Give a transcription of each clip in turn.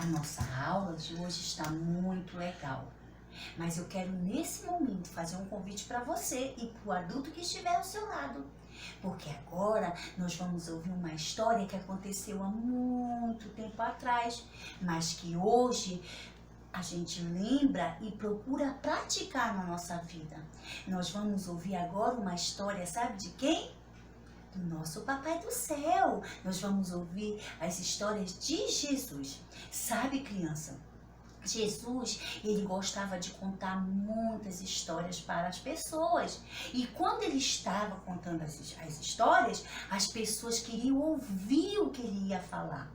A nossa aula de hoje está muito legal. Mas eu quero nesse momento fazer um convite para você e para o adulto que estiver ao seu lado. Porque agora nós vamos ouvir uma história que aconteceu há muito tempo atrás, mas que hoje a gente lembra e procura praticar na nossa vida. Nós vamos ouvir agora uma história, sabe de quem? Do nosso Papai do Céu. Nós vamos ouvir as histórias de Jesus. Sabe, criança? Jesus, ele gostava de contar muitas histórias para as pessoas. E quando ele estava contando as histórias, as pessoas queriam ouvir o que ele ia falar.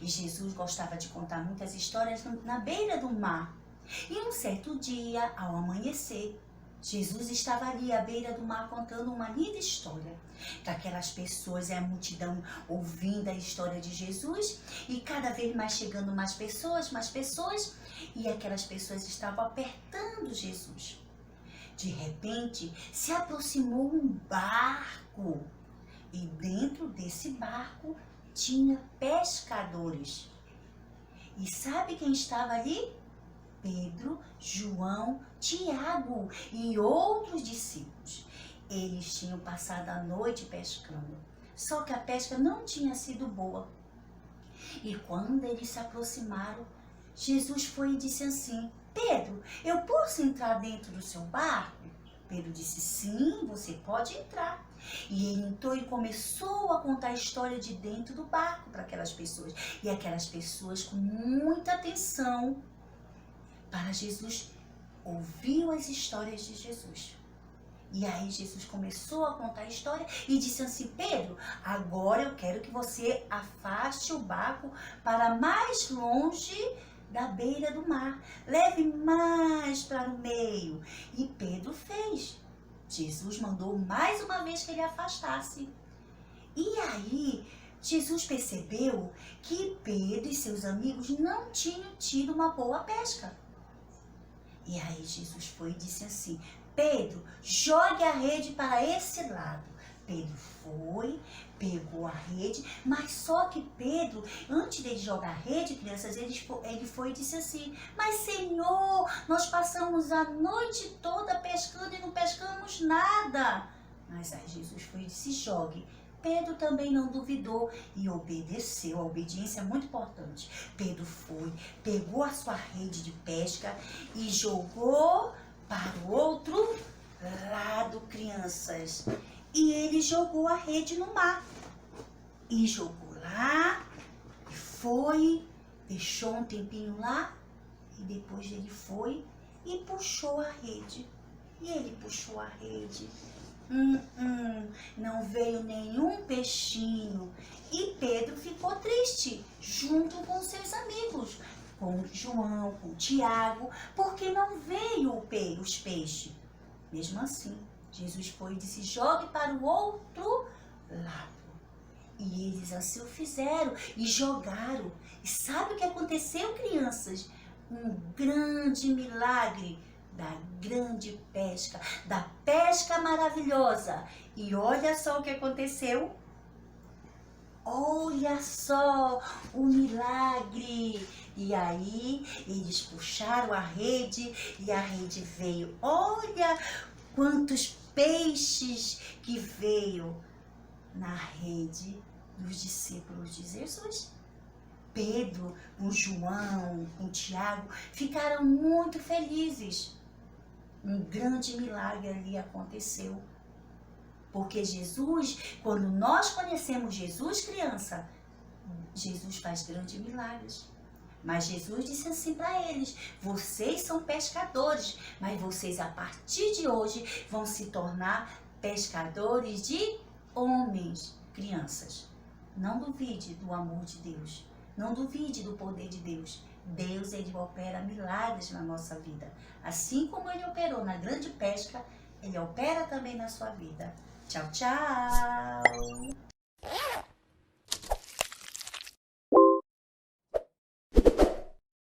E Jesus gostava de contar muitas histórias na beira do mar. E um certo dia, ao amanhecer, Jesus estava ali à beira do mar contando uma linda história. Aquelas pessoas e a multidão ouvindo a história de Jesus e cada vez mais chegando mais pessoas, e aquelas pessoas estavam apertando Jesus. De repente, se aproximou um barco e dentro desse barco tinha pescadores. E sabe quem estava ali? Pedro, João, Tiago e outros discípulos. Eles tinham passado a noite pescando, só que a pesca não tinha sido boa. E quando eles se aproximaram, Jesus foi e disse assim: Pedro, eu posso entrar dentro do seu barco? Pedro disse: sim, você pode entrar. E ele entrou e começou a contar a história de dentro do barco para aquelas pessoas. E aquelas pessoas, com muita atenção para Jesus, ouviu as histórias de Jesus. E aí Jesus começou a contar a história e disse assim: Pedro, agora eu quero que você afaste o barco para mais longe da beira do mar. Leve mais para o meio. E Pedro fez. Jesus mandou mais uma vez que ele afastasse. E aí Jesus percebeu que Pedro e seus amigos não tinham tido uma boa pesca. E aí Jesus foi e disse assim: Pedro, jogue a rede para esse lado. Pedro foi, pegou a rede, mas só que Pedro, antes de jogar a rede, crianças, ele foi e disse assim: mas Senhor, nós passamos a noite toda pescando e não pescamos nada. Mas aí Jesus foi e disse: jogue. Pedro também não duvidou e obedeceu. A obediência é muito importante. Pedro foi, pegou a sua rede de pesca e jogou para o outro lado, crianças. E ele jogou a rede no mar. E jogou lá, e foi, deixou um tempinho lá, e depois ele foi e puxou a rede. E ele puxou a rede. Não veio nenhum peixinho. E Pedro ficou triste, junto com seus amigos, com João, com Tiago, porque não veio os peixes. Mesmo assim, Jesus foi e disse: jogue para o outro lado. E eles assim o fizeram e jogaram. E sabe o que aconteceu, crianças? Um grande milagre da grande pesca, da pesca maravilhosa. E olha só o que aconteceu. Olha só o milagre. E aí eles puxaram a rede e a rede veio. Olha quantos peixes que veio na rede dos discípulos de Jesus. Pedro, com João, com Tiago, ficaram muito felizes. Um grande milagre ali aconteceu. Porque Jesus, quando nós conhecemos Jesus, criança, Jesus faz grandes milagres. Mas Jesus disse assim para eles: vocês são pescadores, mas vocês a partir de hoje vão se tornar pescadores de homens. Crianças, não duvide do amor de Deus. Não duvide do poder de Deus. Deus, ele opera milagres na nossa vida. Assim como ele operou na grande pesca, ele opera também na sua vida. Tchau, tchau!